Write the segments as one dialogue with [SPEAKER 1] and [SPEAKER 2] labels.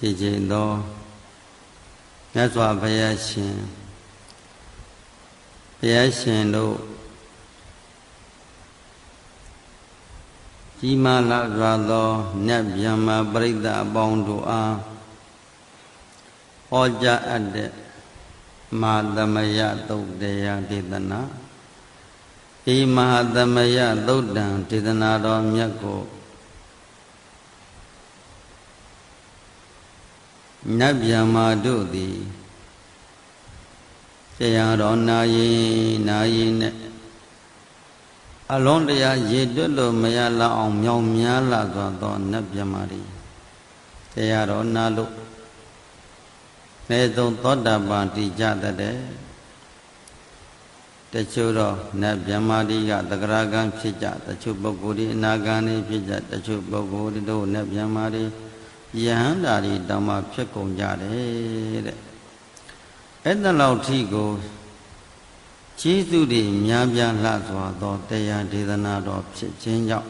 [SPEAKER 1] ဖြစ်ခြင်းသောမြတ်စွာဘုရားရှင်တို့ကြီးမားလာစွာသောမြတ်ဗျမ္မာပရိသတ်အပေါင်းတို့အားဟောကြားအပ်တဲ့မဟာသမယသုတ်တရားဒေသနာဤမဟာသမယသုတ်တံဒေသနာတော်မြတ်ကိုနတ်ဗျမ္မာတို့သည်တရားတော်နာရင်နဲ့အလုံးတရားရေတွက်လို့မရလောက်အောင်မြောင်များလာသောနတ်ဗျမ္မာတွေတရားတော်နာလို့နေသုံးသောတာပန်တည်ကြတဲ့တချို့တော့နတ်ဗျမ္မာတွေကသဂရကံဖြစ်ကြတချို့ပုဂ္ဂိုလ်တွေအနာဂံတွေဖြစ်ကြတချို့ပုဂ္ဂိုလ်တို့နတ်ဗျမ္မာတွေယဟန္တာတွေတောင်မှဖြစ်ကုန်ကြတယ်တဲ့အဲ့ဒါလောက်ထိကိုကျေးဇူးတွေများပြားလှစွာသောတရားဒေသနာတော်ဖြစ်ခြင်းကြောင့်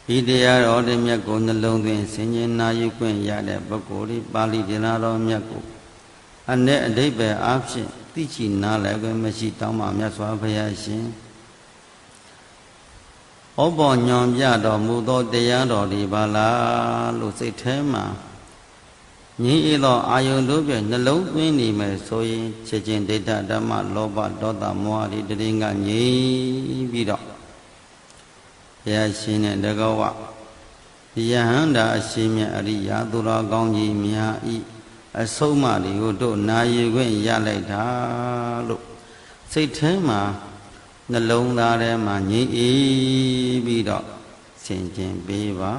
[SPEAKER 1] ဒီတရားတော်တွေမြတ်ကိုနှလုံးသွင်းဆင်ခြင်နာယူခွင့်ရတဲ့ပုဂ္ဂိုလ်တွေပါဠိဒေသနာတော်မြတ်ကိုအ내အဓိပ္ပာယ်အားဖြင့်သိချနားလည်ခွင့်မရှိတောင်းမှမြတ်စွာဘုရားရှင်ဩဘောညွန်ပြတော်မူသောတရားတော်တွေပါလားလို့စိတ်ထဲမှာငြိအေးသောအာယုန်တို့ဖြင့်နှလုံးသွင်းနေမယ်ဆိုရင်ချက်ချင်းဒိဋ္ဌဓမ္မလောဘဒေါသမောဟတွေတရင်ကငြိပြီးတော့ဘုရားရှင်နဲ့တကောဝယဟန္တာအရှင်မြတ်အရိယာသူတော်ကောင်းကြီးများဤအဆုံးအမတွေကိုတို့နာယူခွင့်ရလိုက်တာလို့စိတ်ထဲမှာနှလုံးသားထဲမှာငြိအေးပြီးတော့ဆင်ခြင်ပေးပါ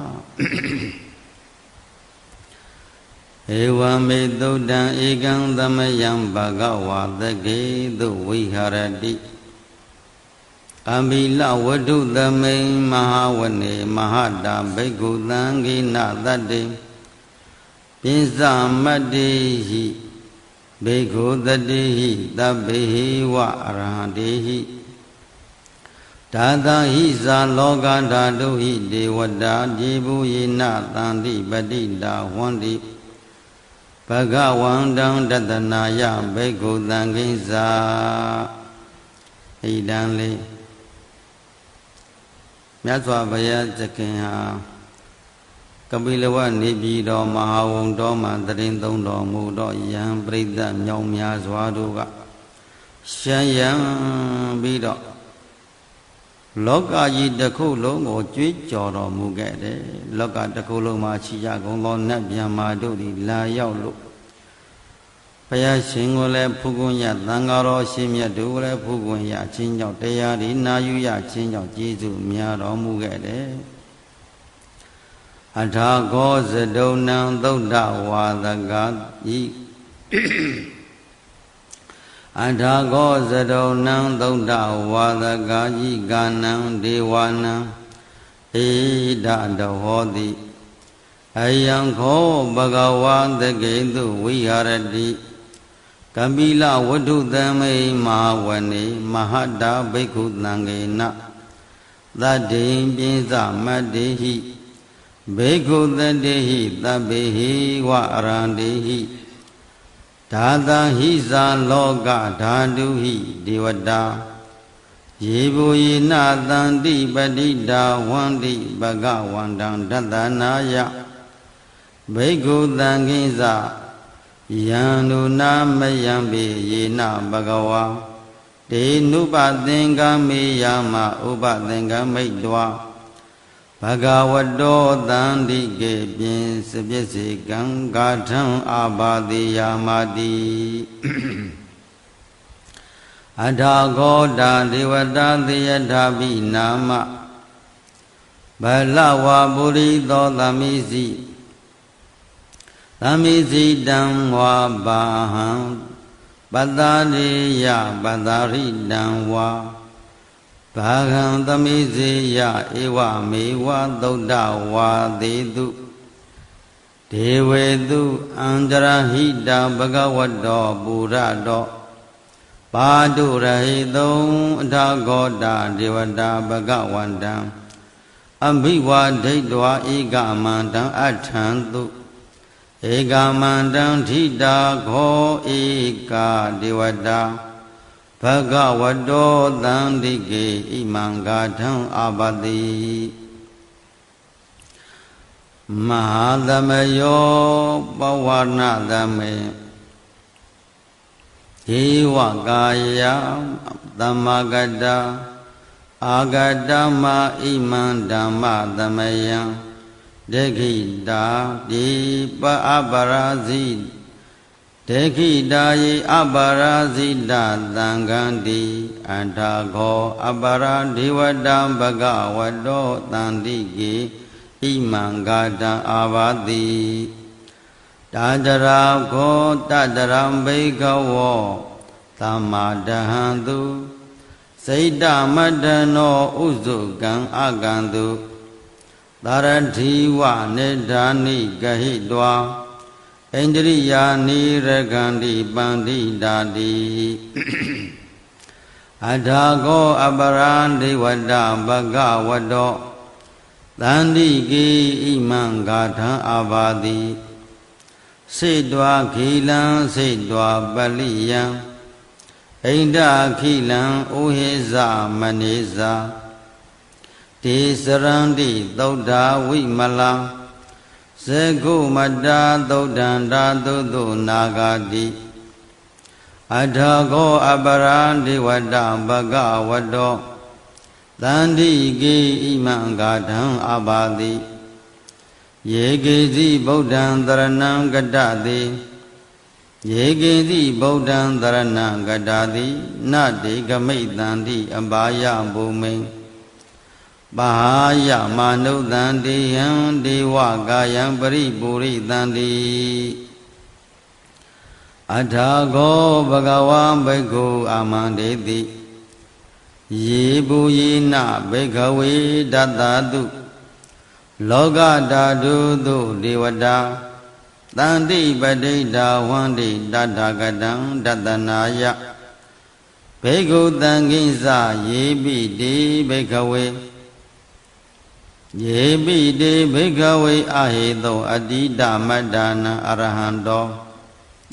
[SPEAKER 1] ဧဝမေသုတံဧကံသမယံဘဂဝါသကေသုဝိဟာရတိအမိလဝတ္ထုသမိန်မဟာဝနေမဟာတာဘိက္ခုသံဃိနသတ္တေပိစမတ္တိဟိဘိက္ခုတတိဟိသဗ္ဗေဟိဝအရဟံတေဟိဒါသဟိဇာလောကဓာတုဟိဒေဝတာဒီဘူယေနသန္တိပတိတာဝန္တိဘဂဝန္တံတတနာယဘိက္ခုသံဃိဇာဣဒံလေးမြတ်စွာဘုရားသခင်ဟာကပိလဝနေပြည်တော်မဟာဝံတော်မှာတရင်သုံးတော်မူတော့ယံပရိသတ်မြောင်များစွာတို့ကရှမ်းရံပြီးတော့လောကကြီးတစ်ခုလုံးကိုကြွေးကြော်တော်မူခဲ့တယ်လောကတစ်ခုလုံးမှာရှိကြကုန်သောနတ်ဗျမ္မာတို့သည်လာရောက်လို့ဘုရားရှင်ကိုလည်းဖူးခွင့်ရသံဃာတော်ရှင်မြတ်တို့ကိုလည်းဖူးခွင့်ရခြင်းကြောင့်တရားဒီနာယူရခြင်းကြောင့်ကျေးဇူးများတော်မူခဲ့တယ်အထာဂောဇဒုံနံသုဒ္ဓဝါဒကဤအထာဂောဇဒုံနံသုဒ္ဓဝါဒကာယိကာနံဒေဝနံဣဒတဟောတိအယံခောဘဂဝါသကေတုဝိဟာရတိကပိလဝတ္ထုသမိမဟာဝနေမဟာတာဘိက္ခုသံဃေနသတ္တိပိစမတ္တိဟိဘိက္ခုတတေဟိသဗ္ဗေဟိဝအရန္တေဟိဒါသဟိဇာလောကဓာတုဟိဒေဝတာယေဘူယေနသန္တိပတိတာဝန္တိဘဂဝန္တံတတနာယဘိက္ခုသံဃိဇယံနုနာမယံပေယေနဘဂဝါတေနုပသင်္ကမေယမဥပသင်္ကမိတ်တောဘဂဝတောသန္တိကေပြင်စပစ္စေကံဂါထံအာဘာတိယာမတိအထာဂောတာဒေဝတာသေယထာပိနာမဘလဝပုရိသောသမိစီသမိစီတံဝါဘာဟံပတ္တာရိယပတ္တာရိတံဝါဘာဂံသမိစေယဧဝမေဝသုဒ္ဓဝါသေတုဒေဝေတုအန္တရဟိတဘဂဝတောပုရတောပါတုရဟိတုံအထာဂောတာဒေဝတာဘဂဝန္တံအမိဝါဒိဋ္ဌဝါဧကမန္တံအထံတု ဧကမန္တံထိတာခောဧကဒေဝတာဘဂဝတောသံတိကေဣမံဂါထံအာပတိမဟာသမယောပဝနာသမေဧဝကာယသမ္မာကတ္တအာဂတမဣမံဓမ္မသမယံဒေခိတာဒီပအပရာဇိဒေခိတာယေအပရာဇိတသံဃံတိအန္ထာခောအပရာဒေဝတံဘဂဝတောသန္တိကေဣမံဂါတံအာဘာတိတာတရာခောတတရံဘိကဝောသမ္မာဒဟံတုစိတ္တမတ္တနောဥစုကံအကံတုသာရတိဝနေဓာနိဂဟိတွာဣန္ဒရိယာနိရကန္တိပန္တိတာတိအထာကောအပရာဒေဝတဘဂဝတောသန္တိကေဣမံဂါထံအာဘာတိစေတွာခိလံစေတွာပလိယံဣန္ဒခိလံဥဟိဇမနေဇာတေစရန္တိသုဒ္ဓဝိမလံဇဂုမတာသုဒ္ဓန္တာသုသုနာဂာတိအထာကောအပရာဒေဝတဘဂဝတောသန္တိကေဣမံဂါထံအာဘာတိယေကေစီဗုဒ္ဓံသရဏံကတတိယေကေစီဗုဒ္ဓံသရဏံကတတိနတေကမိတ္တန္တိအဘာယဘုမိပါယမနုဿန္တိယံဒေဝကာယံပရိပူရိတန္တိအထာကောဘဂဝံဘိက္ခုအာမန္တေတိယေဘူယေနဘိက္ခဝေဒတ္တတုလောကဓာတုသုဒေဝတာတန္တိပဋိဌာဝန္တိတတ္ထကတံတတနာယဘိက္ခုသံဃိစယေပိတိဘိက္ခဝေယေပိတိဘိက္ခဝေအဟေသောအတိတမတ္တနာအရဟံတော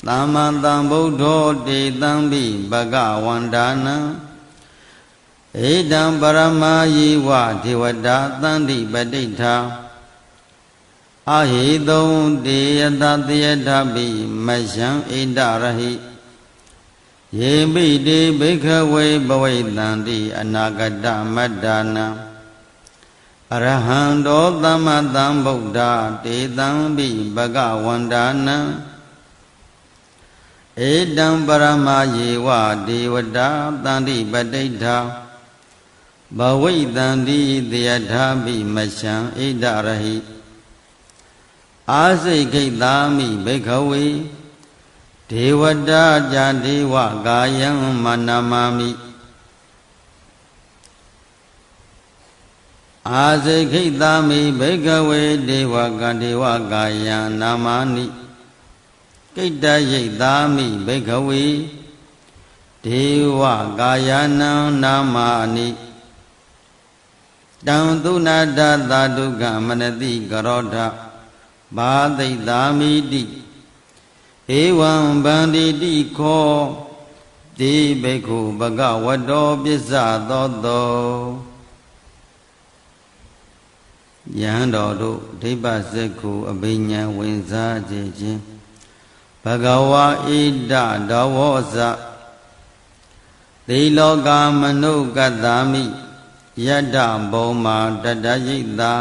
[SPEAKER 1] သမ္မာသမ္ဗုဒ္ဓောတေတံပိဘဂဝန္ဒာနံဧတံပရမယေဝဒေဝတာသန္တိပဋိဌာအဟိတုံတေယတသေယထပိမယံဣန္ဒရဟိယေပိတေဘိက္ခဝေဘဝိတန္တိအနာဂတမတ္တနာအရဟံတောသမ္မာသမ္ဗုဒ္ဓတေတံပိဘဂဝန္ဒာနံဧတံပရမယေဝဒေဝတာသန္တိပဋိဌာဘဝိတန္တိသေယထပိမယံဣန္ဒရဟိအာစိတ်ခိတာမိဘိက္ခဝေဒေဝတာဇာဒေဝကာယံမနာမာမိအာစိတ်ခိတာမိဘိက္ခဝေဒေဝကာယံနာမာနိကိတ္တယိတာမိဘိက္ခဝေဒေဝကာယနံနာမာနိတံသုနာတသာဒုက္ခမနတိကရောဓဘာသိတာမိတိဧဝံဗန္တိတိခောတိဘိက္ခုဘဂဝတောပစ္စသောတောယံတော်တို့ဒိဗ္ဗစက္ခုအဘိညာဝင်စားခြင်းဘဂဝါဣဒဒဝောဇသေလောကမနုကတ္တာမိယတ္တဘုံမာတတယိတာ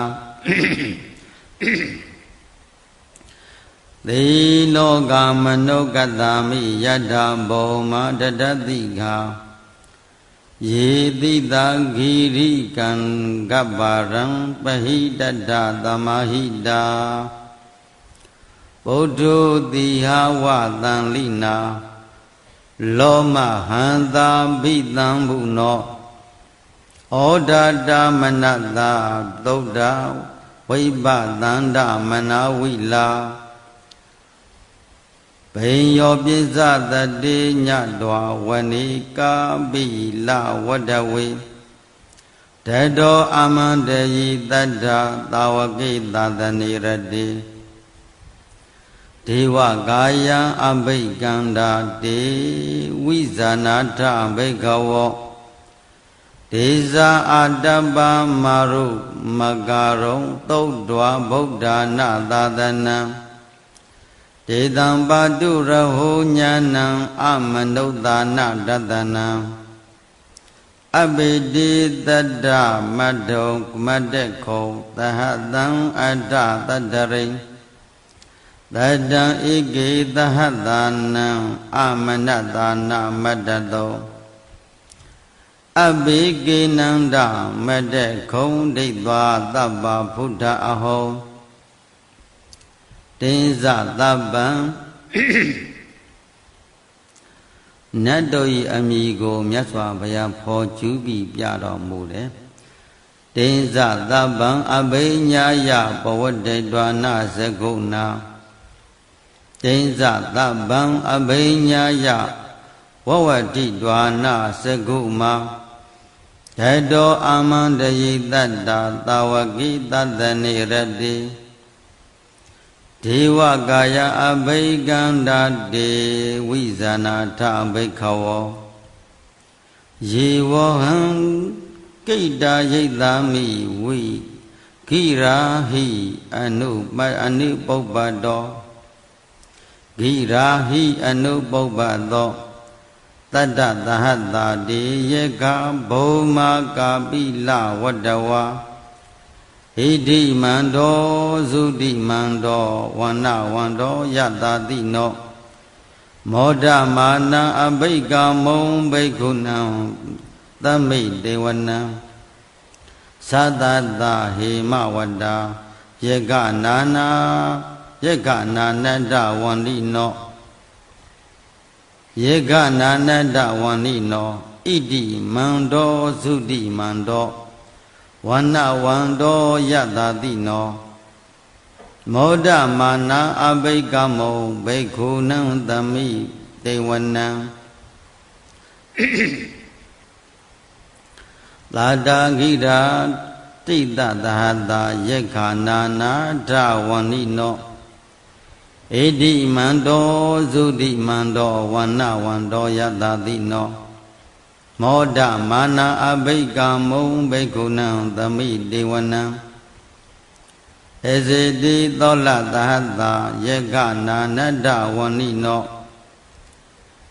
[SPEAKER 1] သေလောကမနုကတ္တာမိယတ္တဘုံမာတတတိဃာယေတိတာဂိရိကံကပ္ပရံပဟိတတ္တသမဟိတာဗုဒ္ဓတိဟာဝတံလိနာလောမဟန္တာဘိတံဘုနောဩဒတာမနတာသုဒ္ဓဝိပသန္တမနာဝိလာဘိညောပိစ္ဆတတေညတောဝနိကာပိလဝတ္တဝေတတောအမန္တယိတတ္ထသာဝကိသတနိရတိ ဒေဝကာယံအဘိကန္တာတေဝိဇာနာထဘိကဝောဒေဇာအတ္တပမာရုမကာရုံသုတ်တော်ဗုဒ္ဓနာသာသနံဒေတံပါတုရဟောညာဏံအမနုဿာနတတနံအဘိတိတတ္တမတ္ထုံမတ္တခောသဟတံအတ္တတတ္တရိတတံဧကေသဟတာနံအမနတာနာမတ္တတောအဘိကေနန္ဒမတ္တခုံဒိဋ္ဌာသဗ္ဗဗုဒ္ဓအဟောတင်္ဇသဗ္ဗံနတ်တို့၏အမည်ကိုမြတ်စွာဘုရားဖော်ကျူးပြီးပြတော်မူတယ်တင်္ဇသဗ္ဗံအဘိညာယပဝတ္တေတွာနာဇဂုဏတင်္ဇသဗ္ဗံအဘိညာယဝဝတိတွာနာဇဂုမဓတောအာမန္တယိတတ္တာသာဝကိတတ္တနေရတိဒေဝကာယအဘိကန္တာတေဝိဇာနာထဘိခဝောယေဝဟံကိတ္တာယိတာမိဝိခိရာဟိအနုပုပ္ပတောခိရာဟိအနုပုပ္ပတောတတ္တသဟတာတေယကဘုံမာကာပိလဝတ္တဝါဣတိမန္တောသုတိမန္တောဝန္နဝန္တောယတာတိနောမောဒမာနံအဘိကမုံဘိက္ခုနံသမိတေဝနံသတ္တတဟေမဝတ္တာယေကနာနာနတ္တဝန္တိနောယေကနာနတ္တဝန္တိနောဣတိမန္တောသုတိမန္တောဝန္နဝန္တောယတာတိနောမောဒမာနအဘိကမုံဘိက္ခုနံသမိတေဝနံလာတာဂိရာတိတသဟတာယေခာနာနာထဝန္တိနောဣတိမန္တောသုတိမန္တောဝန္နဝန္တောယတာတိနောမောဒမာနအဘိကမုံဘိက္ခုနံသမိတေဝနံဧစေတိသောလသဟတာယေကနာနတ္တဝန္နိနော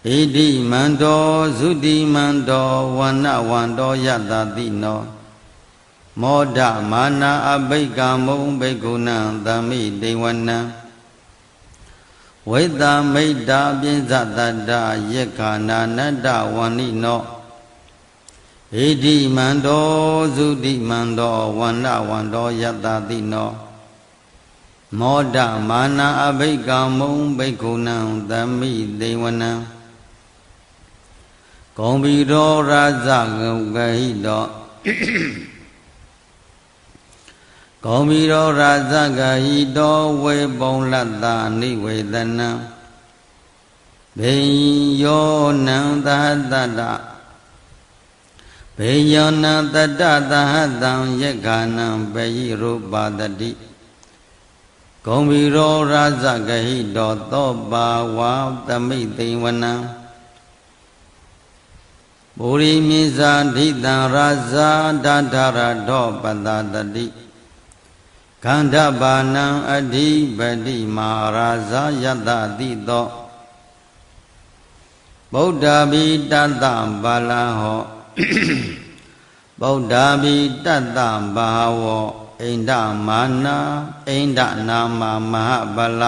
[SPEAKER 1] ဣတိမန္တောသုတိမန္တောဝန္နဝန္တောယတာတိနောမောဒမာနအဘိကမုံဘိက္ခုနံသမိတေဝနံဝိတမိတ္တာပိစ္ဆတတ္တယေကနာနတ္တဝန္နိနောဣတိမန္တောသုတိမန္တောဝန္နဝန္တောယတာတိနောမောဒမာနအဘိကမုံဘိက္ခုနံသမိတေဝနံဂုံဘီရောရာဇဂုဂဟိတောဂုံဘီရောရာဇဂဟိတောဝေပုံလတ္တနိဝေဒနံဘေယောနံသဟတတ္တဘေယောနံတတ္တသဟတံယေကနံဘေယိရူပတတိဂုံဘီရောရာဇဂဟိတောသောပါဝါသမိသိဝနံဘူရိမိဇာဓိတံရာဇာဒဓရတောပတတတိခန္ဓဘာနံအဓိပတိမာရာဇာယတတိတောဗုဒ္ဓဘိတတ္တဘာလဟောဗုဒ္ဓဘိတတ္တဘာဝောအိန္ဒမာနာအိန္ဒနာမမဟာဗလ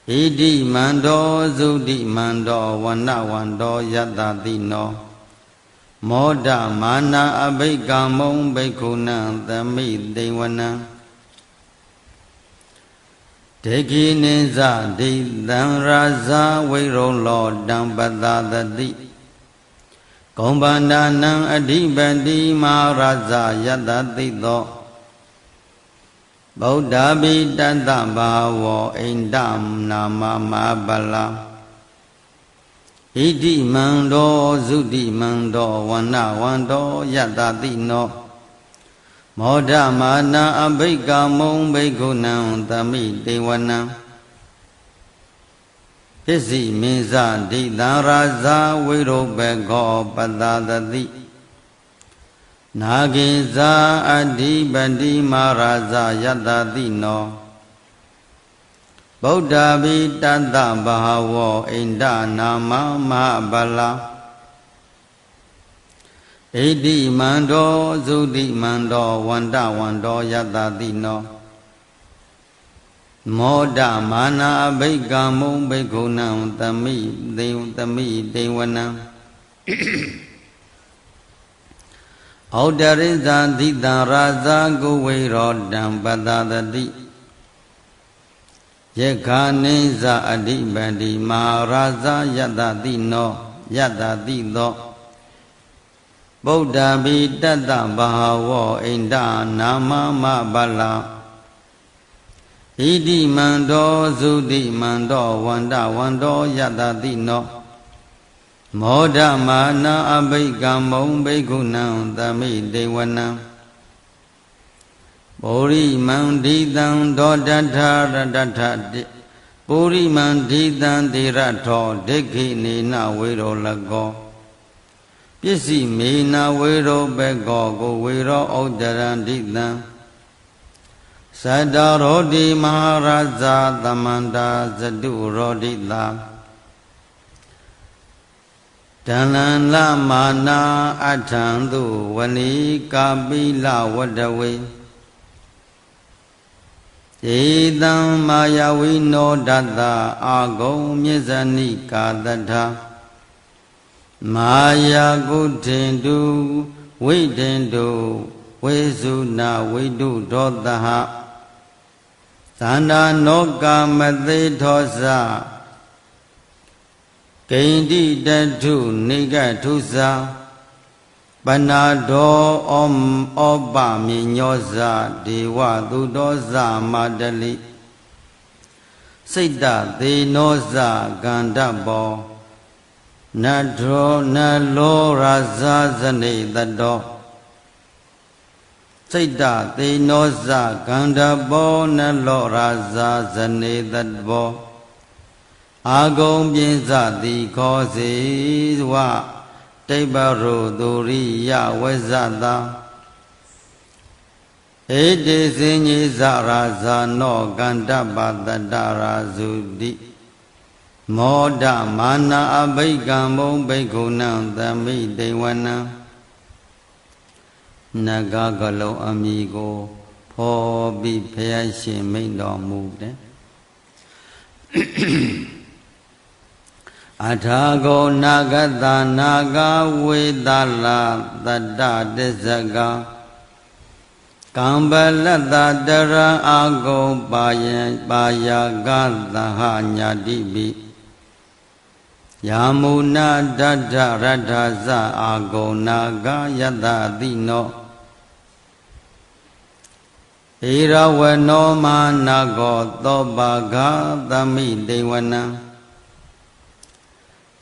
[SPEAKER 1] ဣတိမန္တောသုတိမန္တောဝန္နဝန္တောယတတိနောမောဒမာနာအဘိကမုံဘိက္ခုနံသမိတေဝနံဒေခိနိဇဒိတံရာဇဝိရုံလောတံပတသတိဂုံဗန္ဒနံအဓိပတိမာရာဇယတတိသောဗုဒ္ဓဘိတတ္တဘာဝောအိန္ဒနာမမဗလာဣတိမန္တောသုတိမန္တောဝန္နဝန္တောယတတိနောမောဒမာနာအဘိကမုံဘိက္ခုနံသမိတေဝနံ ပစ္စည်းမင်းစဒိတံရာဇာဝိရုပကောပတသတိနာဂိဇာအဓိပတိမာရာဇာယတတိနောဗုဒ္ဓဘိတတ္တဘဟဝောအိန္ဒနာမမဟာဗလာဣတိမန္တောသုတိမန္တောဝန္တဝန္တောယတတိနောမောဒမာနာအဘိကံမုံဘိက္ခုနံသမိတေဝနံဩတရိဇာသီတံရာဇာကုဝေရောတံပတသတိယက္ခာနိဇာအဓိပတိမဟာရာဇာယတတိနောယတတိသောဗုဒ္ဓဘိတတ္တဘဟဝောအိန္ဒနာမမဗလာဣတိမန္တောသုတိမန္တောဝန္တဝန္တောယတတိနောမောဒမာနာအဘိကံမုံဘိက္ခုနံသမိတေဝနံပုရိမန္တိတံဒောတထရတထတိပုရိမန္တိတံတိရထောဒိဋ္ဌိနေနဝေရောလကောပစ္စည်းမေနဝေရောဘကောကိုဝေရောဩတရန္တိတံသတ္တရောတိမဟာရဇာသမန္တာဇတုရောတိတာဒန္လလမာနာအထံသူဝဏီကာပိလဝတ္တဝေဧတံမာယဝိနောဒတ္တအာဂုံမြေဇဏိကာတထမာယာကုထေတုဝိတေတုဝေစုနာဝိတုဒောတဟသန္တာနောကာမသေထောဇဂိန္တိတထုနေကထုဇာပနာဒောဩပမြညောဇဒေဝသူတောဇမာတလိစိတ်တသေနောဇကန္တဘောနထောနလောရာဇာဇနေတတောစိတ်တသေနောဇကန္တဘောနလောရာဇာဇနေတတောအာဂုံပြင်းစသည်ခောစေဝတိပ္ပရုသူရိယဝဇ္ဇတာဧတေစဉ္ညေဇရာဇာနောကန္တပတတရာဇုတိမောဒမာနာအဘိကံမုံဘိက္ခုနံသမိတေဝနံနဂကလုံးအမိကိုဖော်ပြီးဖျက်ရှင်မိန်တော်မူတယ်အထာဂောနာဂတနာဂဝေသလာတတ္တတစ္ဆကကံပလတ္တတရံအာဂုံပါယာကသဟညာတိပိယာမုနာတတ္ထရထဇအာဂုံနာဂယတတိနောဧရဝနောမာနာဂောသောပါဂသမိတေဝနံ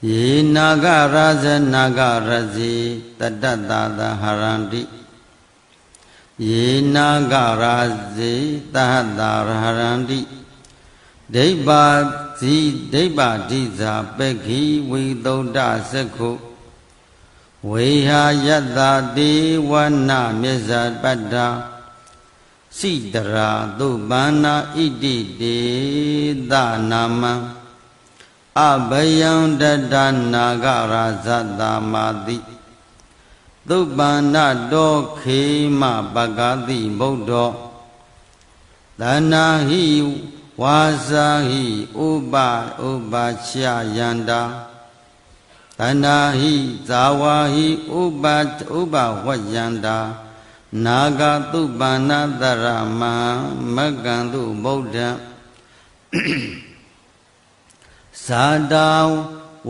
[SPEAKER 1] ယေနာဂရာဇနာဂရဇေတတ္တတာသဟရန္တိယေနာဂရာဇေတဟတရဟရန္တိဒိဗ္ဗာဇိဒိဗ္ဗာတိဇာပက္ခိဝိသုဒ္ဓစက္ခုဝေဟာယတ္တတေဝနာမြစ္ဆပတ္တာစိတရာသုပန္နာဣတိတေသနာမံအဘယံတတနာဂရာဇတမာတိသုပန္နတောခေမပဂတိဗုဒ္ဓောသနာဟိဝါစာဟိဥပချယန္တာသနာဟိဇာဝါဟိဥပဝယန္တာနာဂသုပန္နတရမမကံတုဗုဒ္ဓံဇာတာ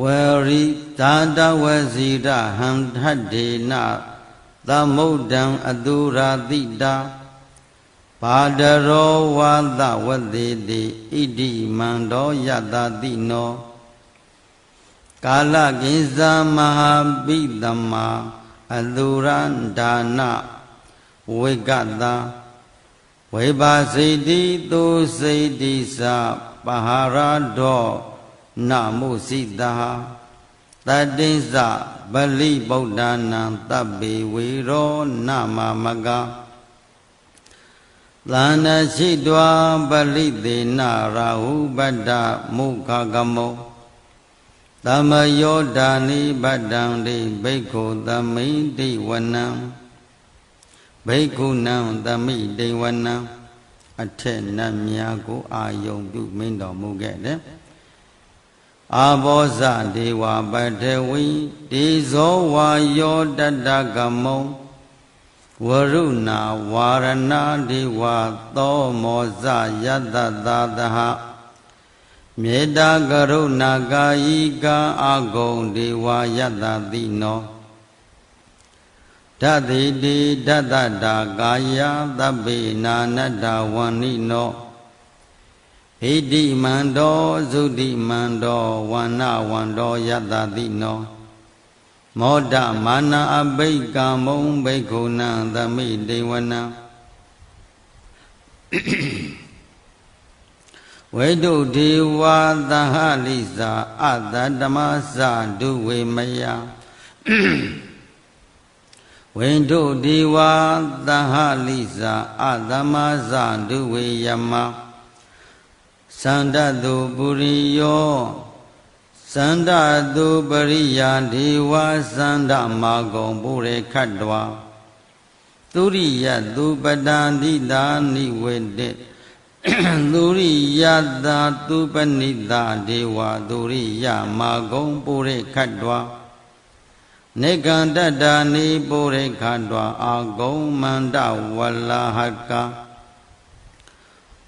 [SPEAKER 1] ဝရိဇာတဝစီရဟံထဒေနသမုဒ္ဒံအတုရာတိတာဘာဒရောဝါသဝတိတိဣတိမန္တောယတတိနောကာလကိဇာမဟာပိတမအတုရန္ဒါနဝိကတဝေဘာစိတိသူစိတိသပဟာရတော na mo sita tatinsa bali buddhanam tabbe viro nama maga lana chidwa bali dena rahu bada mukha gamo tamayo dani badang di bhikkhu tami di vanam bhikkhu nam tami di vanam အထက်နတ်များကိုအာယုံပြုမင်းတော်မူခဲ့တယ်အာဘောဇဒေဝပတဝီဒေဇောဝါယောတတကမုံဝရုဏဝါရဏဒေဝသောမောဇယတ္တသာသဟမေတ္တာကရုဏာကာယိကံအာဂုံဒေဝယတ္တတိနောဓတိတိဓတ္တတာကာယသဗ္ဗေနာနတ္တဝန္နိနောဟိတိမန္တောသုတိမန္တောဝန္နဝန္တောယတ္တတိနောမောဒမာနအဘိကံမုံဘိက္ခုနံသမိတေဝနံဝိတုဒေဝသဟလိစာအတ္တဓမ္မစဒုဝေမယဝိတုဒေဝသဟလိစာအတ္တမစဒုဝေယမသန္တတုပုရိယောသန္တတုပရိယာဒေဝသန္တမာဂုံပုရေခတ္တဝသုရိယတုပတံတိတာနိဝေတေသုရိယတာတုပနိတာဒေဝသုရိယမာဂုံပုရေခတ္တဝနေကန္တတာနိပုရေခတ္တဝအာဂုံမန္တဝလဟက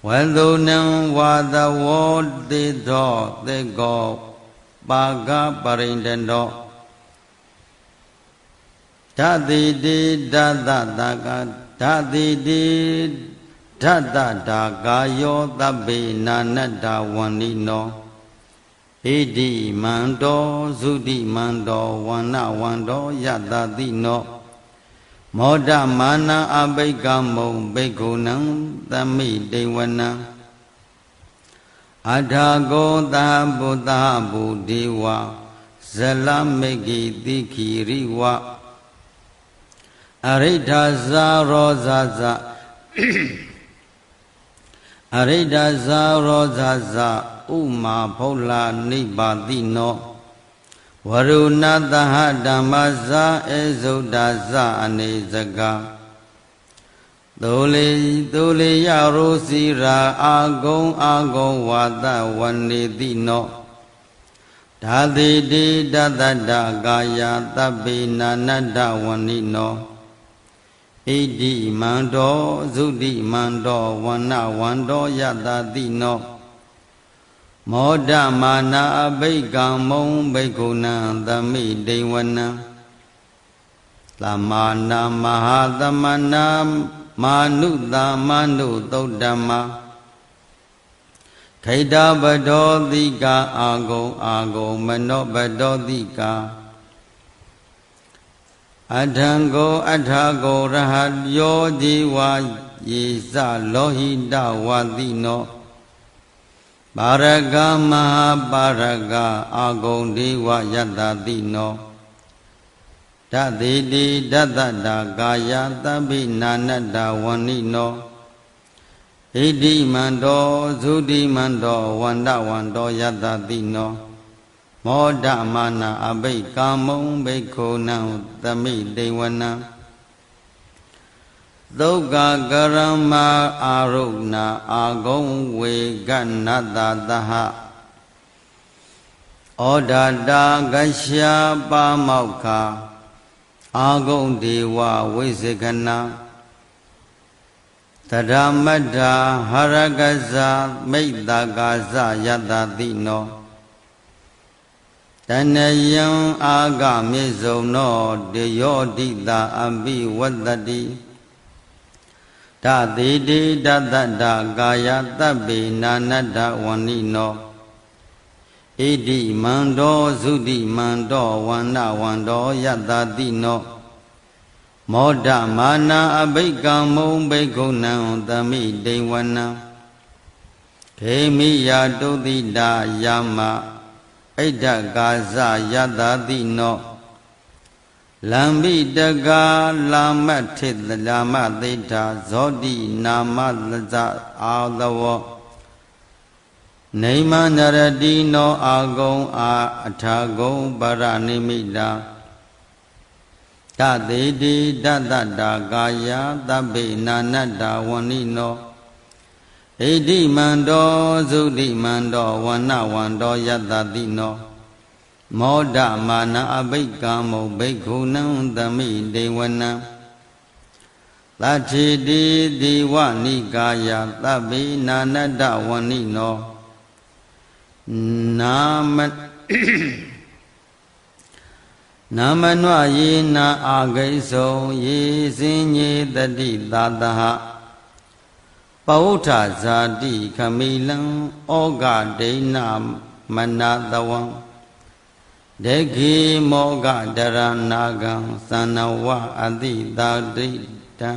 [SPEAKER 1] ဝန္တုနံဝါသဝောတိသောသေကောပါကပရိန္တနောဓတိတိဓတ္တတာကဓတိတိဓတ္တတာကာယောသဗ္ဗေနာနတ္တဝန္နိနောဣတိမန္တောသုတိမန္တောဝန္နဝန္တောယတ္တတိနောမောဒမာနအဘိကမုံဘိက္ခုနံသမိတေဝနံအထာကောသဗုသဗုဒေဝဇလမေကိတိခိရိဝအရိဋ္ဌဇာရောဇဇအရိဋ္ဌဇာရောဇဇဥမာဖုလာနိဗ္ဗာတိနောဝရုဏသဟဓမ္မဇာဧဇုဒ္ဒဇအနေစကသုလေယရောစီရာအာဂုံဝါဒဝနေတိနောဓာတိတိဓတ္တတကာယသဗ္ဗေနာနတ္တဝနိနောဣတိမန္တောသုတိမန္တောဝန္နဝန္တောယတ္တတိနောမောဒမာနာအဘိကံမုံဘိက္ခုနံသမိတေဝနံသမနာမဟာသမနာမာနုသမနုသုတ်တမခိတပဒောတိကာအာဂုံမနောပဒောတိကာအထံကိုအထာကိုရဟယောဇီဝယေစလောဟိတဝတိနောပါရကမဟာပါရကအာဂုံဒေဝယတ္တတိနောဓတိတိဓတ္တတာကာယသဗ္ဗိနာနတ္တဝန္နိနောဣတိမန္တောသုတိမန္တောဝန္ဒဝန္တောယတ္တတိနောမောဒမာနအဘိကာမုံဘိက္ခုနံသမိတေဝနံသုက္ကကရမအာရုဏအာဂုံဝေကနတ္တသဟဩဒတာကရှာပါမောက္ခအာဂုံဒေဝဝိစေကနာတရမတ္ထာဟရကဇာမိတ္တကာဇယတ္တတိနောတဏယံအာဂမေဇုံနောတေယောတိတာအပိဝတ္တတိဓတိတိဓတ္တတာကာယသဗ္ဗေနာနတ္တဝန္နိနောဣတိမန္တောသုတိမန္တောဝန္နဝန္တောယတ္တတိနောမောဒမာနာအဘိကံမုံဘိက္ခုနံသမိတေဝနံခေမိယတုတိတာယမ ဣဒ္ဓကာဇယတတိနောလံပိတကာလာမထေတလာမသေတာဇောတိနာမသဇအာသဝနေမနရတိနောအာဂုံအာအထာဂုံပရနိမိတာတသေတိတတ္တာကာယသဗ္ဗေနာနတ္တဝဏိနောဣတိမန္တောသုတိမန္တောဝဏဝန္တောယတတိနောမောဒမာနအဘိက္ကာမုဘိက္ခုနံသမိဒေဝနံသတ္ထေတိဒေဝနိကာယသဗ္ဗေနာနတ္တဝဏိနောနာမနွယေနာအာဂိသောယေစင်ညေတတိသာတဟပဝုဋ္ဌဇာတိခမိလံဩဃဒိဏမနတဝံဒေခိမောဃဒရနာဂံသနဝအတိတာတိတံ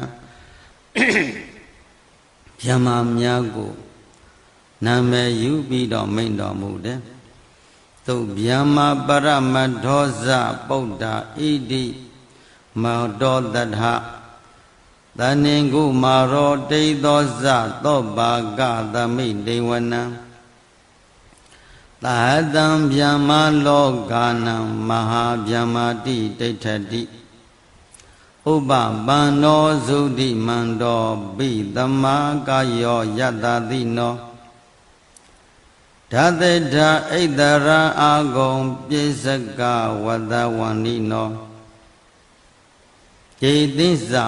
[SPEAKER 1] ဗျမများကိုနာမည်ယူပြီးတော့မိန့်တော်မူတယ်သုဗျမပရမဒောဇပုဒ္ဓဣတိမောတောတထသနင်္ကုမာရောတိသောဇသောဘာကသမိဒေဝနံသာတံဗျမလောကနံမဟာဗျမတိဒိဋ္ဌတိဥပပန္နောသုတိမန္တောပိသမာကာယောယတတိနောဓာတေဓာဣတရာအာဂုံပိစကဝတဝန္နိနောကျေသိစ္စာ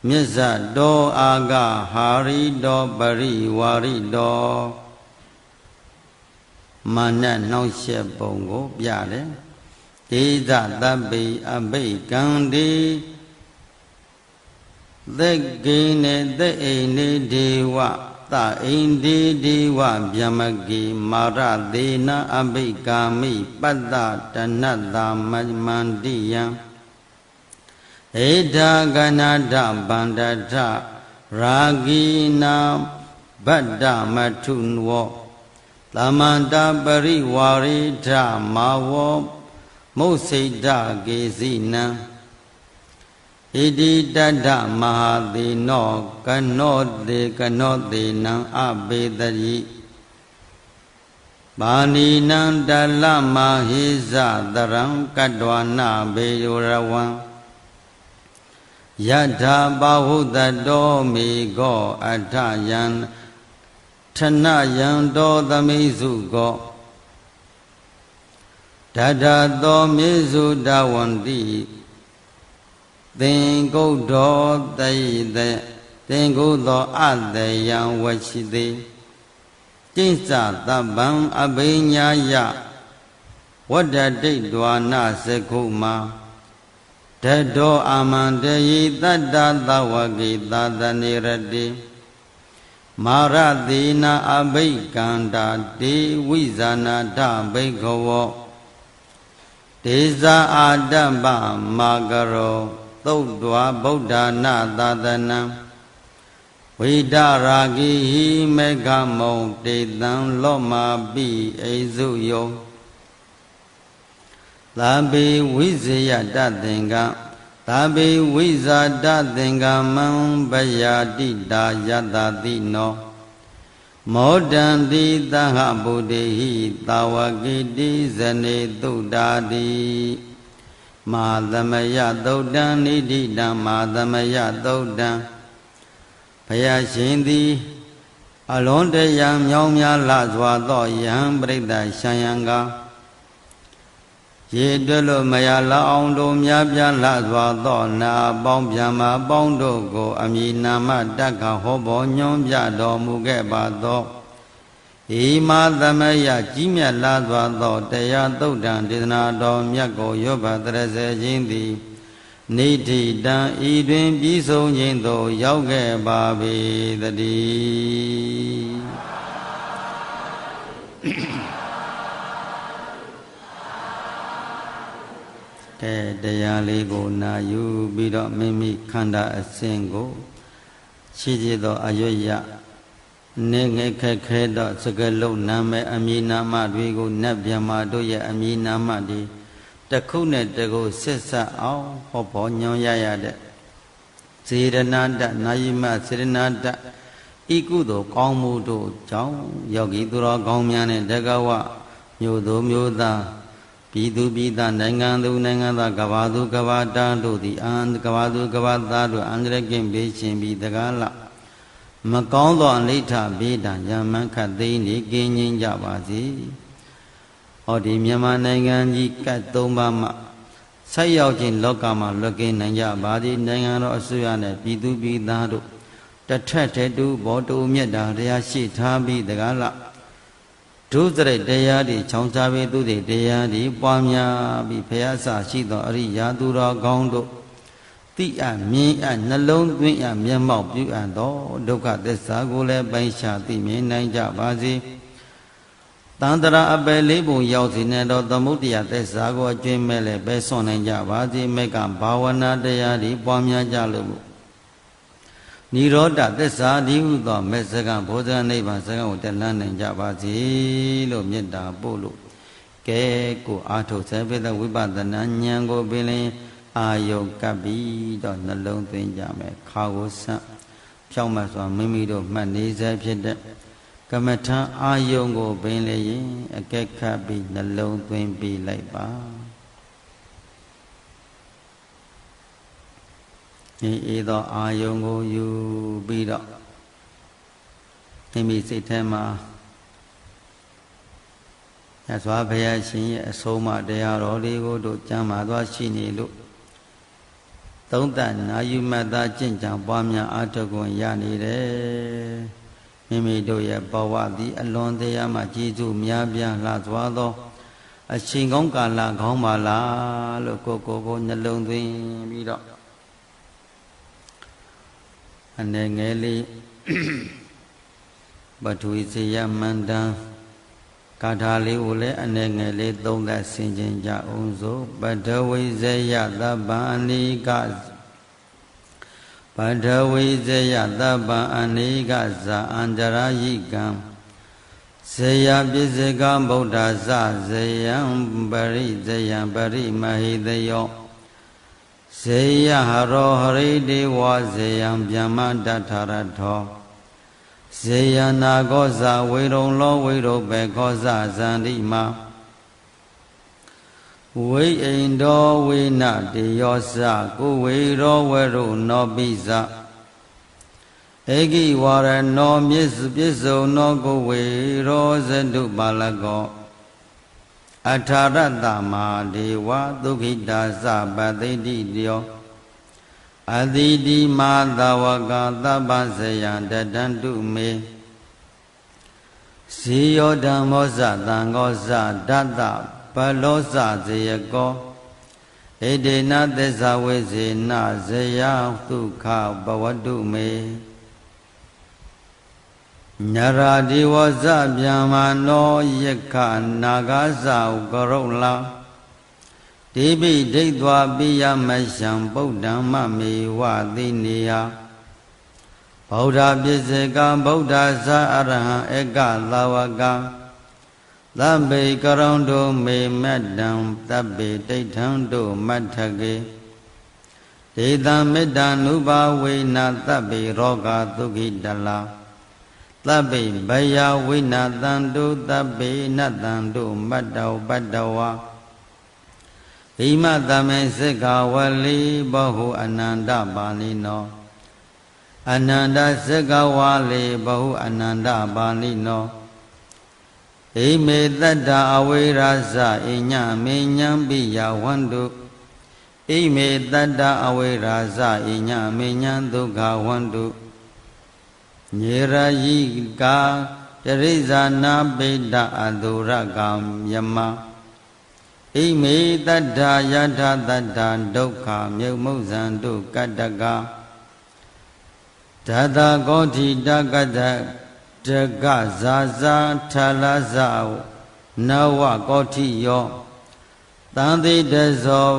[SPEAKER 1] မြစ္ဆတောအာဂဟာရိတောပရိဝါရိတောမာနနှောင့်ယှက်ပုံကိုပြတယ်ဒေသတပ္ပိအဘိကံတိသက်ကိနေသက်အိနေဒေဝသအိန္ဒေဒေဝဗျမကေမာရသေနအဘိကာမိပတ္တတဏတ္တမမန္တိယံဧထာကနာဒဗန္ဒထရာဂိနာဗတ္တမထုနဝသမန္တပရိဝါရိထမာဝမုစိတ္တကေစီနံဣတိတတ္တမဟာသေနောကနောသေနံအဘေတရိပါဏိနံတလမဟိဇတရံကတ္တဝနာဘေယောရဝံယထာဘာဟုတတောမေကောအထယံထနယံတောသမိစုကောဒဒသောမေစုတဝန္တိသင်္ကုတ်တော်တိတေသင်္ကုတ်သောအတယံဝရှိတိကျိစ္ဆသဗ္ဗံအဘိညာယဝတ္တတိဒွာနစကုမာတတောအာမန္တယိတတ္တသဝကိသတနေရတိမာရသေနာအဘိကန္တာတေဝိဇာနာထဘိခဝောဒေဇာအာတ္တပမာကရောသုတ်တွာဗုဒ္ဓနာသာသနံဝိဒရာဂိဟိမေဃမုံတေတံလောမာပိအိစုယောသာဘေဝိဇယတသင်္ကသာဘေဝိဇာတသင်္ကမံဗယာတိတာယတတိနောမောဒံတိသဟဗုဒိဟိသာဝကိတိဇနေတုဒ္ဓာတိမာသမယသုတ်တံနိဋ္ဌိတံမာသမယသုတ်တံဘုရားရှင်သည်အလွန်တရာမြောင်းများလှစွာသောယဟန်ပရိသတ်ရှံယံကရေတွက်လို့မရလောက်အောင်တို့များပြားလှစွာသောနာပေါင်းဗျမပေါင်းတို့ကိုအမည်နာမတက္ကဟောပေါ်ညွှန်ပြတော်မူခဲ့ပါသောဣမာသမယကြီးမြတ်လာစွာသောတရားသုတ်တံဒေသနာတော်မြတ်ကိုရောဘတရစေခြင်းသည်နိဋ္ဌိတံဤတွင်ပြီးဆုံးခြင်းသို့ရောက်ခဲ့ပါပေသတည်းတရားလေးကိုနာယူပြီးတော့မိမိခန္ဓာအစဉ်ကိုရှိသေးသောအရွတ်ရ နေငယ်ခက်ခဲတော့စကလုံးနာမည်အမည်နာမတွေကိုနတ်ဗျမတို့ရဲ့အမည်နာမတွေတစ်ခုနဲ့တစ်ခုဆက်ဆက်အောင်ဟောပေါ်ညွှန်ရရတဲ့စေရနာတနာယိမစေရနာတဤကုသိုလ်ကောင်းမှုတို့ကြောင့်ယောဂီသူတော်ကောင်းများနဲ့တက္ကဝမြို့သူမြို့သားပြည်သူပြည်သားနိုင်ငံသူနိုင်ငံသားကဘာသူကဘာတာတို့သည်ကဘာသူကဘာသားတို့အန္တရာယ်ကင်းဘေးရှင်ပြီးတကားလမကောင်းသောအနိဋ္ဌဘေးဒဏ်ရမန်းခတ်သိမ်းနေကင်းငြိမ်းကြပါစေဟောဒီမြန်မာနိုင်ငံကြီးကတ်၃ပါးမှဆက်ရောက်ခြင်းလောကမှာလွတ်ကင်းနိုင်ကြပါသည်နိုင်ငံတော်အစိုးရနဲ့ပြည်သူပြည်သားတို့တထက်တဲ့တူဘောတူမြတ်တာတရားရှိထားပြီးတကားလဒုစရိုက်တရားတွေချောင်းစားပြီးသူတွေတရားတွေပွားများပြီးဖယားစာရှိသောအရိယာသူတော်ကောင်းတို့တိအမြင်အနှလုံးသွင်းအမျက်မှောက်ပြုအပ်သောဒုက္ခသစ္စာကိုလည်းပိုင်ရှာသိမြင်နိုင်ကြပါစေတန်တရာအပယ်လေးပုံရောက်စီနေသောသမုဒ္ဒရာသစ္စာကိုအကျွင်းမဲ့လည်းပဲဆွန်နိုင်ကြပါစေမေကဘာဝနာတရားတွေပွားများကြလို့နိရောဓသစ္စာဒီဟုသောမေစကံဘောဇနိဗ္ဗာန်စကံကိုတက်လန်းနိုင်ကြပါစေလို့မေတ္တာပို့လို့ကဲကိုအာထုတ်ဆဲပိသဝိပဿနာဉာဏ်ကိုပင်လင်အာယုကပ်ပြီးတော့နှလုံးသွင်းကြမယ်ခါကိုဆန့်ဖြောင်းမှစွာမိမိတို့မှတ်နေစေဖြစ်တဲ့ကမ္မထံအာယုကိုပင်လျင်အကဲခတ်ပြီးနှလုံးသွင်းပြီးလိုက်ပါဤသောအာယုကိုယူပြီးတော့မိမိစိတ်ထဲမှာရသော်ဘုရားရှင်ရဲ့အဆုံးအမတရားတော်တွေကိုတို့ကျမ်းမာသွားရှိနေလို့သုံးသပ်နာယူမှတ်သားကျင့်ကြံပွားများအားထုတ်ခွင့်ရနေတယ်မိမိတို့ရဲ့ဘဝသည်အလွန်တရားမှကျေးဇူးများပြားလှစွာသောအချိန်ကောင်းကာလကောင်းပါလားလို့ကိုနှလုံးသွင်းပြီးတော့အနေငယ်လေးပထဝီစေယမန္တံကာထာလေးကိုလည်းအနေငယ်လေးသုံးသပ်ဆင်ခြင်ကြအောင်စို့ပထဝီစေယသဗ္ဗအနိကပထဝီစေယသဗ္ဗအနိကဇာအန္တရာယိကံစေယပိစေကဗုဒ္ဓဇစေယံပရိစေယံပရိမဟိတယောစေယဟရောဟရိဒေဝစေယံဗျမ္မတထရထောစေယနာကောဇဝေရုံလောဝေရုဘေကောဇဇန္တိမဝိအိန္ဒောဝိနတေယောဇကိုဝေရောဝရုနောပိဇဧကိဝရနောမြစ္ပစ္စုံနောကိုဝေရောဇတုပါလကောအထာရတမာဒေဝဒုခိတာသပတိတိတယောအတိတိမာသဝကသဗ္ဗဇယံတတံတုမေဇေယောဓမ္မောဇသံဃောဇဒတ္တဘလောဇဇေယကောဣဒေနသစ္စာဝိဇေနဇယဒုက္ခဘဝတုမေညရာဒီဝဇဗျာမနောယက္ခနာဂဇာကရုလာတိပိဒိဋ္ဌဝပိယမရှံဗုဒ္ဓံမမေဝသိနေယဗုဒ္ဓပစ္စေကဗုဒ္ဓဇာအရဟံဧကသာဝကသဗ္ဗေကရုံတို့မေမတ္တံသဗ္ဗေတိဋ္ဌံတို့မတ္ထကေဒေသမေတ္တ ानु ဘာဝေနသဗ္ဗေရောဂဒုက္ခိတလာသဗ္ဗေဘယဝိနတံတုသဗ္ဗေနတံတုမတ္တောပတ္တဝါဣမတမေစက္ခဝလိဘဟုအနန္တပါဠိနောအနန္တစက္ခဝါလိဘဟုအနန္တပါဠိနောဣမေတတ္တအဝိရာဇဣညမေညံပိယဝန္တုဣမေတတ္တအဝိရာဇဣညမေညံဒုက္ခဝန္တုညေရယိကာတရိဇာနာပိတ္တအတုရကံယမဣမေတတ္ထာယထာတတ္ထာဒုက္ခမြုပ်မုဇံတုကတ္တကဓာတာကောဋိတကတ္တတကဇာဇာထလဇာနဝကောဋိယောတံတိတဇော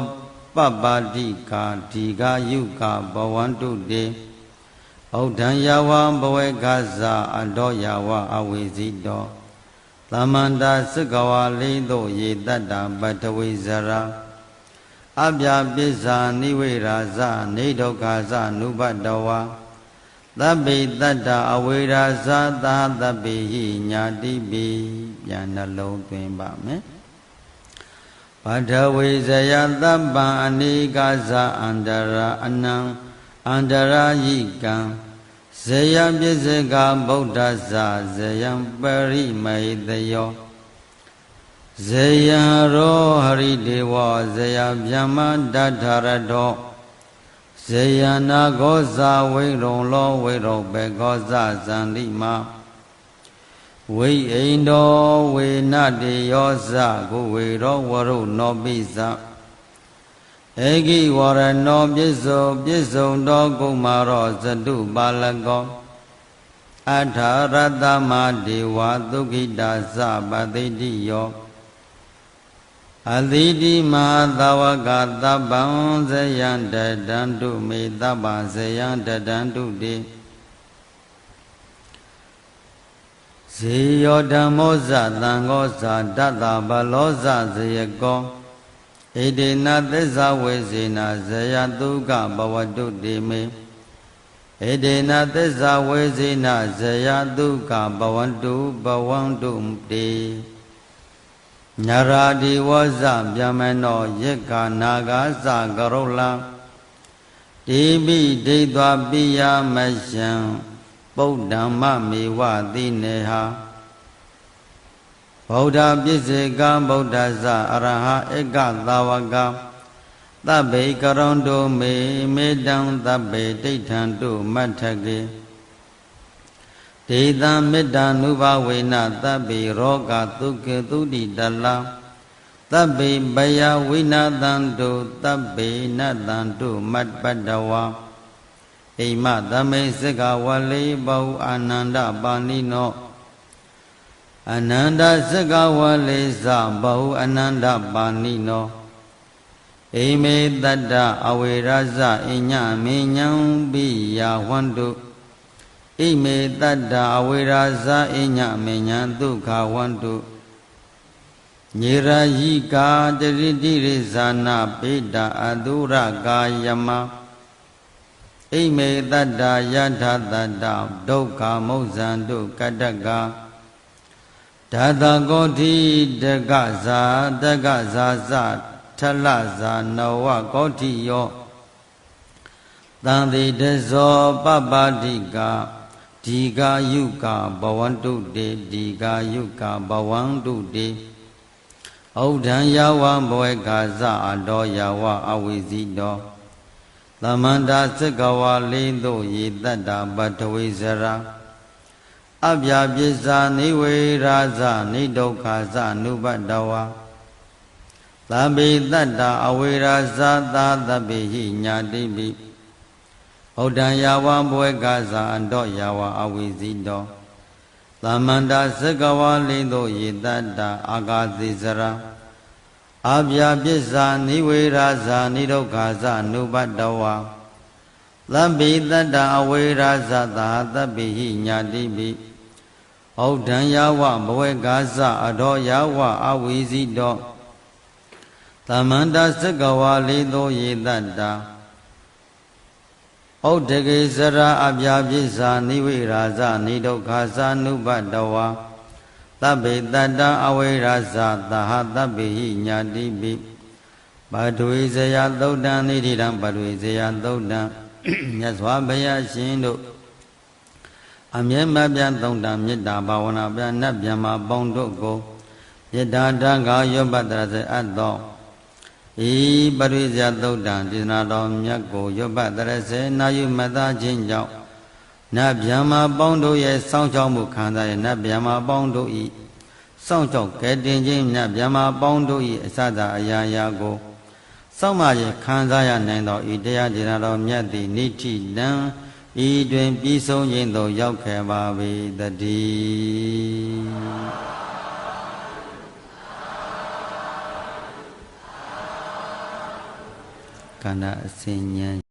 [SPEAKER 1] ပပ္ပတိကာဒီဃယုကဘဝန္တုတေဣ ဩဒံယဝဘဝေကဇာအတောယဝအဝိဇိတောသမန္တာစကဝါလိသောယေတတ္တပတဝိဇရာအပြပစ္စာနိဝေရာဇနေဒုက္ခဇနုပတဝါသဗ္ဗေတတ္တအဝေရာဇသာသဗ္ဗေဟိညာတိပိပြန်နှလုံးသွင်းပါမယ်ပထဝီဇယသဗ္ဗံအနိကာဇအန္တရာအနံအန္တရာယိကံဇယပစ္စကဗုဒ္ဓဇဇယံပရိမေတယောဇယံရောဟရိဒေဝဇယဗျမ္မာဒထရတောဇယနာဂောဇဝိရုံလောဝိရောဘေဂောဇဇန္တိမဝိအိန္ဒောဝေနတေယောဇကုဝေရောဝရုနောပိဇဧကိဝရနောပစ္စုပစ္စုံတောကုမာရောဇတုပါလကောအထာရတမဒေဝသုခိတာဇပတိတိယောအသီတိမဟာသဝကသဗ္ဗံဇယံတတံတုမေသဗ္ဗဇယံတတံတုတိဇေယောဓမ္မောဇသံဃောဇတတ္တဗလောဇဇယကောဣတိနသစ္စာဝေစေနာဇယတုကဘဝတုတိမေဣတိနသစ္စာဝေစေနာဇယတုကဘဝန္တုဘဝန္တုတိညာရာဒီဝဇဗျမနောယေကနာဂာဇကရုလံတိပိဒိဋ္ဌာပိယမရှံပုဒ္ဓမ္မမေဝတိနေဟာဗုဒ္ဓပစ္စေကဗုဒ္ဓဇအရဟဧကသာဝကသဗ္ဗေကရုံတုမေမေတံသဗ္ဗေဒိဋ္ဌံတုမတ္ထကေဒေသမေတ္တာနုဘဝေနသဗ္ဗေရောဂသုခေသုတိတလသဗ္ဗေဘယဝိနာသံတုသဗ္ဗေနတံတုမတ္ပတ္တဝါဣမသမေစကဝလေဘောအာနန္ဒပါဏိနောအနန္တစကဝလေသဘောအနန္တပါဏိနောဣမေတတ္တအဝေရဇအညမေညံပိယဝန္တုဣမေတတ္တအဝေရာဇအညမေညံဒုက္ခဝန္တုညေရာယိကာတရိတိရိဇာနာပိတာအတုရကာယမဣမေတတ္တယထတတ္တဒုက္ခမုဇ္ဇံတုကတ္တကဓာတကောတိတကဇာတကဇာဇထလဇာနဝကောတိယောသံတိတဇောပပတိကာဒီကာယုကာဘဝန္တုတေဒီကာယုကာဘဝန္တုတေဩဒံယဝဘဝေကာဇအတောယဝအဝိဇိတောသမန္တာစကဝါလိသောယေတတ္တပထဝိဇရာအပြပစ္စာနိဝေရာဇနိဒုက္ခဇနုပတ္တဝါသဗ္ဗေတတ္တအဝေရာဇသာသဗ္ဗေဟိညာတိပိဩဒံယဝဘဝေကာဇအတောယဝအဝိဇိတောသမန္တာစကဝါလိသောယေတတ္တအာဂါတိဇရာအပြပစ္စာနိဝေရာဇနိဒုက္ခဇနုပတ္တဝါသဗ္ဗေတတ္တအဝေရာဇသာသဗ္ဗေဟိညာတိပိဩဒံယဝဘဝေကာဇအတောယဝအဝိဇိတောသမန္တာစကဝါလိသောယေတတ္တဩဒကေစရာအပြပစ္စာနိဝေရာဇနိဒုက္ခဇနုပတ္တဝါသဗ္ဗေတတ္တအဝေရာဇသာသဗ္ဗေဟိညာတိပိပထဝီဇယသုတ်တံနိဋ္ဌိတံပထဝီဇယသုတ်တံမြတ်စွာဘုရားရှင်တို့အမြဲမပြတ်သုံးတံမေတ္တာဘာဝနာပြနတ်ဗျမပေါင်းတို့ကိုမေတ္တာတံခါယောပတ္တရစေအပ်သောဤပရိဇယသုတ်တံဒေသနာတော်မြတ်ကိုယောပတ္တရစေနာယူမသားခြင်းကြောင့်နတ်ဗျမပေါင်းတို့ရဲ့စောင့်ရှောက်မှုခံစားရနတ်ဗျမပေါင်းတို့ဤစောင့်ရှောက်ကဲတင်ခြင်းနတ်ဗျမပေါင်းတို့ဤအစသာအရာရာကိုစောင့်မခြင်းခံစားရနိုင်သောဤတရားဒေသနာတော်မြတ်သည်နိဋ္ဌိတံဤတွင်ပြီးဆုံးခြင်းသို့ရောက်ခဲ့ပါ၏တည်းကန္နာအစဉ်ဉ္